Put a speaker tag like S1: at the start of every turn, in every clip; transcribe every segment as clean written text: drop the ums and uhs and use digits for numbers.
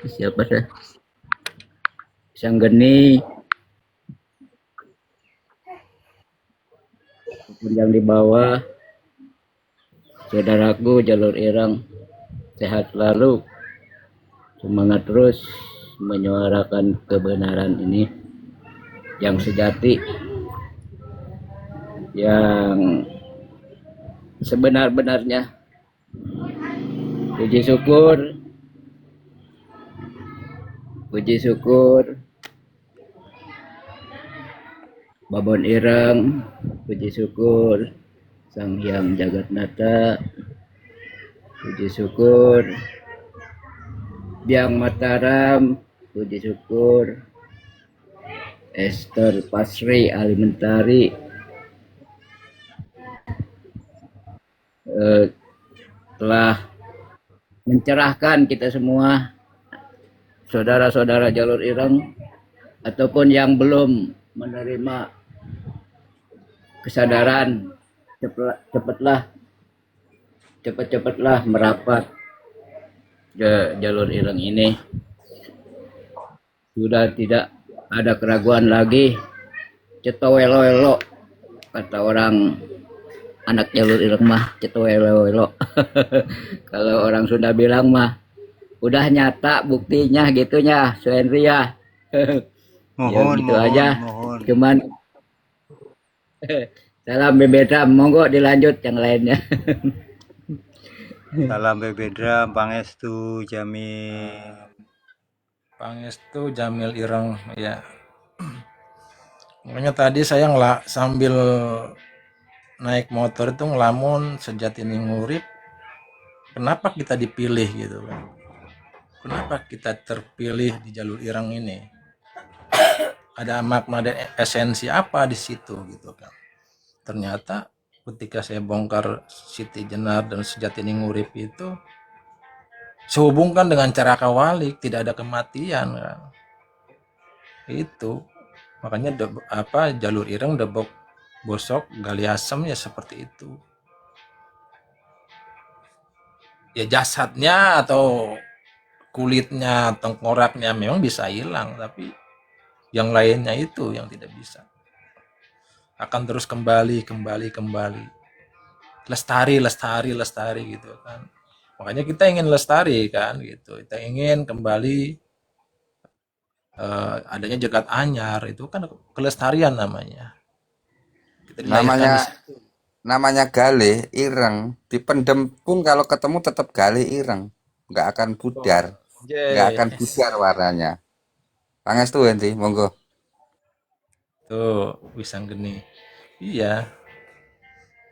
S1: Siapa sih? Sang Geni, yang di bawah, saudaraku jalur irang, sehat selalu, semangat terus menyuarakan kebenaran ini yang sejati, yang sebenar-benarnya. Puji syukur, puji syukur, Babon Ireng, puji syukur, Sang Hyang Jagatnata, puji syukur, Biang Mataram, puji syukur, Esther Pasri Alimentari, telah mencerahkan kita semua, saudara-saudara jalur ireng, ataupun yang belum menerima kesadaran, cepat-cepatlah merapat ke jalur ireng ini. Sudah tidak ada keraguan lagi, cetowelo-elo, kata orang anak jalur ireng mah, cetowelo-elo. Kalau orang Sunda bilang mah udah nyata buktinya gitunya, Suendri ya. Ya gitu aja.
S2: Mohon.
S1: Cuman salam bebeda, monggo dilanjut yang lainnya.
S2: Salam bebeda, Pangestu Jamil.
S3: Pangestu Jamil Ireng ya. Makanya tadi saya sambil naik motor itu ngelamun Sejatining Urip, kenapa kita dipilih gitu kan? Kenapa kita terpilih di jalur ireng ini? Ada makna dan esensi apa di situ gitu kan? Ternyata ketika saya bongkar Siti Jenar dan Sejatining Urip itu sehubungkan dengan cara kawalik, tidak ada kematian kan? Itu makanya jalur ireng debok bosok gali asam ya seperti itu. Ya jasadnya atau kulitnya, tengkoraknya memang bisa hilang, tapi yang lainnya itu yang tidak bisa. Akan terus kembali. Lestari gitu kan. Makanya kita ingin lestari kan gitu. Kita ingin kembali adanya jagat anyar, itu kan kelestarian namanya. Kita dilahirkan di situ.
S4: Namanya galih ireng, dipendem pun kalau ketemu tetap galih ireng, nggak akan pudar, nggak akan pudar
S3: Yes.
S4: warnanya. Pangestu enti, monggo.
S3: Tuh, Wisang Geni. Iya,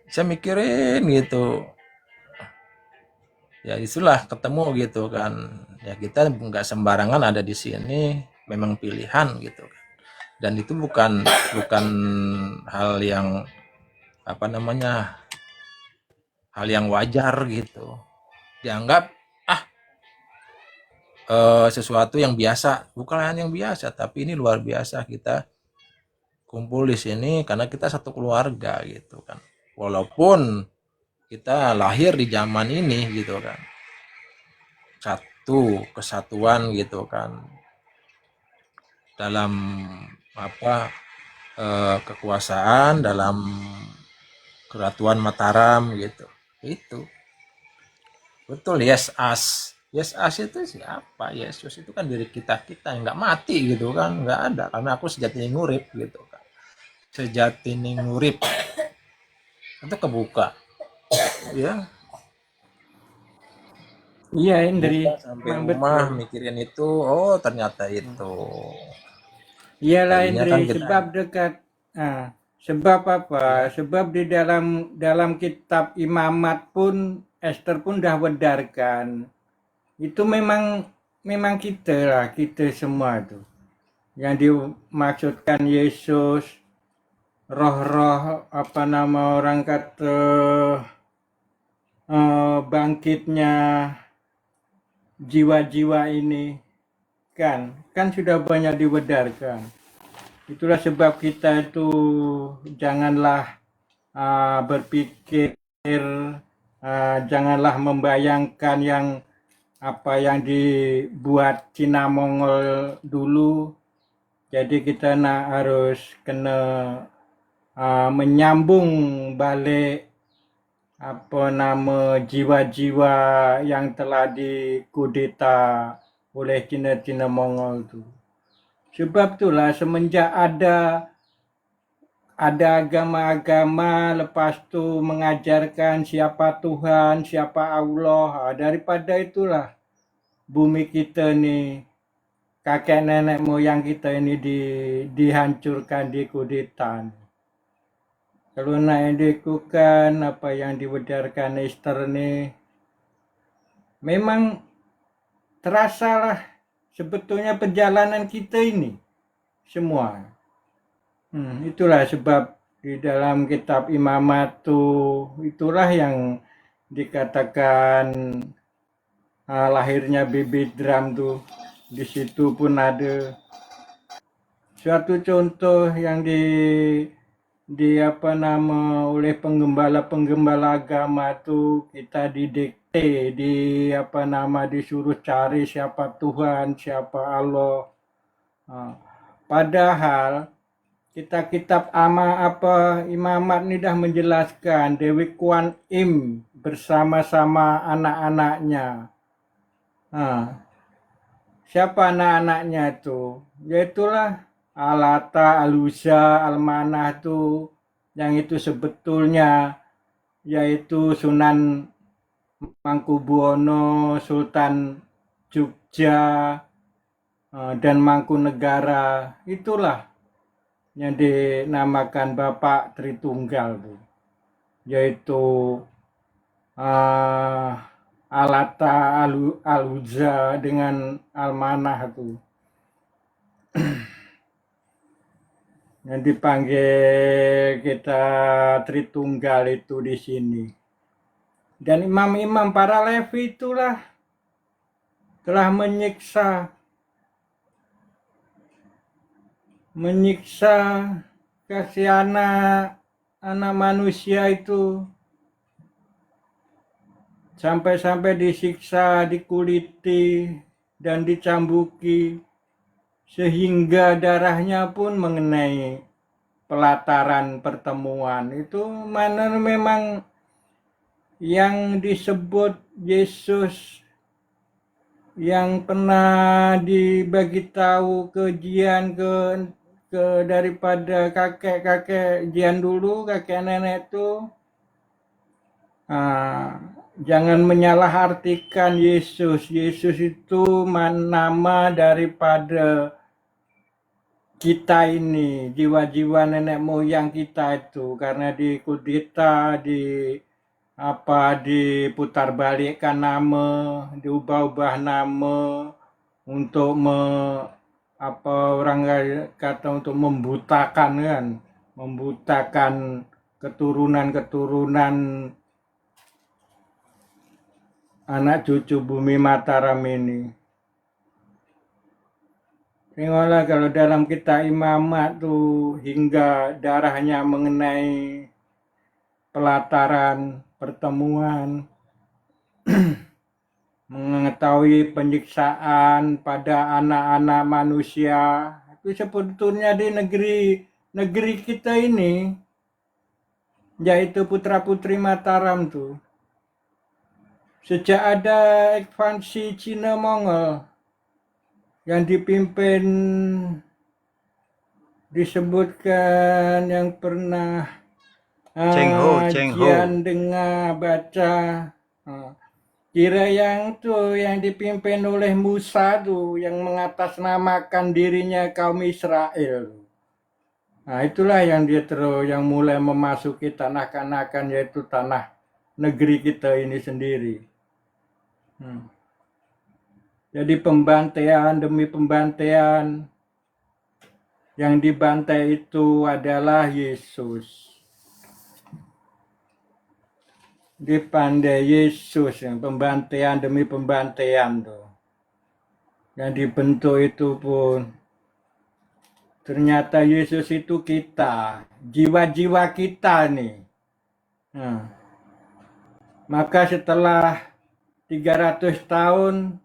S3: saya mikirin gitu. Ya itulah ketemu gitu kan. Ya kita nggak sembarangan ada di sini, memang pilihan gitu kan. Dan itu bukan hal yang apa namanya, hal yang wajar gitu. Dianggap sesuatu yang biasa, bukan hal yang biasa, tapi ini luar biasa kita kumpul di sini karena kita satu keluarga gitu kan. Walaupun kita lahir di zaman ini gitu kan, satu kesatuan gitu kan dalam kekuasaan, dalam Keratuan Mataram gitu. Itu betul. Yes as itu siapa? Yesus itu kan diri kita yang nggak mati gitu kan, nggak ada, karena aku Sejatining Urip gitu kan. Sejatining Urip itu kebuka ya.
S5: Iya, Indri.
S3: Buka sampai
S5: Memang
S3: rumah
S5: betul.
S3: mikirin itu, oh ternyata itu.
S5: Iyalah,
S3: Tadinya kan
S5: Indri,
S3: kita
S5: sebab dekat. Sebab apa?
S3: ya,
S5: Sebab di dalam kitab Imamat pun Esther pun dah wedarkan. Itu memang kita lah, kita semua tuh. Yang dimaksudkan Yesus, roh-roh apa nama orang kata bangkitnya jiwa-jiwa ini kan sudah banyak diwedarkan. Itulah sebab kita itu janganlah berpikir, janganlah membayangkan yang apa yang dibuat Cina Mongol dulu. Jadi kita harus kena menyambung balik jiwa-jiwa yang telah dikudeta oleh Cina Mongol itu. Sebab itulah semenjak ada agama-agama lepas tu mengajarkan siapa Tuhan, siapa Allah. Daripada itulah bumi kita ni, kakek nenek moyang kita ini dihancurkan, dikudeta. Kalau nak dilakukan apa yang diwedarkan Esther ni, memang terasalah sebetulnya perjalanan kita ini semua. Itulah sebab di dalam kitab Imamat tu, itulah yang dikatakan lahirnya bibit drum tu. Di situ pun ada suatu contoh yang oleh penggembala agama tu, kita didikte, disuruh cari siapa Tuhan, siapa Allah. Padahal kitab Imamat ni dah menjelaskan Dewi Kuan Im bersama-sama anak-anaknya. Siapa anak-anaknya tu? Yaitulah Alata, Aluza, Almanah tu, yang itu sebetulnya yaitu Sunan Mangkubuwono, Sultan Jogja, dan Mangkunegara. Itulah yang dinamakan Bapak Tritunggal tu, yaitu Alata, Aluza dengan Almanah tu. Yang dipanggil kita Tritunggal itu di sini. Dan imam-imam para Levi itulah telah menyiksa kasih anak manusia itu, sampai-sampai disiksa, dikuliti, dan dicambuki, sehingga darahnya pun mengenai pelataran pertemuan. Itu mana memang yang disebut Yesus yang pernah dibagi tahu kejian daripada kakek jian dulu, kakek nenek itu. Jangan menyalahartikan Yesus. Yesus itu nama daripada kita ini, jiwa-jiwa nenek moyang kita itu, karena dikudeta, diputar balikkan nama, diubah-ubah nama untuk orang kata untuk membutakan keturunan anak cucu bumi Mataram ini. Tengoklah kalau dalam kitab Imamat tu, hingga darahnya mengenai pelataran pertemuan, mengetahui penyiksaan pada anak-anak manusia. Itu sebetulnya di negeri kita ini, yaitu putra-putri Mataram tu, sejak ada ekspansi Cina Mongol yang dipimpin, disebutkan yang pernah
S2: Cheng Ho.
S5: Jian dengar baca, kira yang dipimpin oleh Musa tu, yang mengatasnamakan dirinya kaum Israel. Itulah yang yang mulai memasuki tanah Kanaan, yaitu tanah negeri kita ini sendiri. Jadi pembantaian demi pembantaian, yang dibantai itu adalah Yesus. Dipandai Yesus, yang pembantaian demi pembantaian tuh. Yang dibentuk itu pun ternyata Yesus itu kita, jiwa-jiwa kita nih. Maka setelah 300 tahun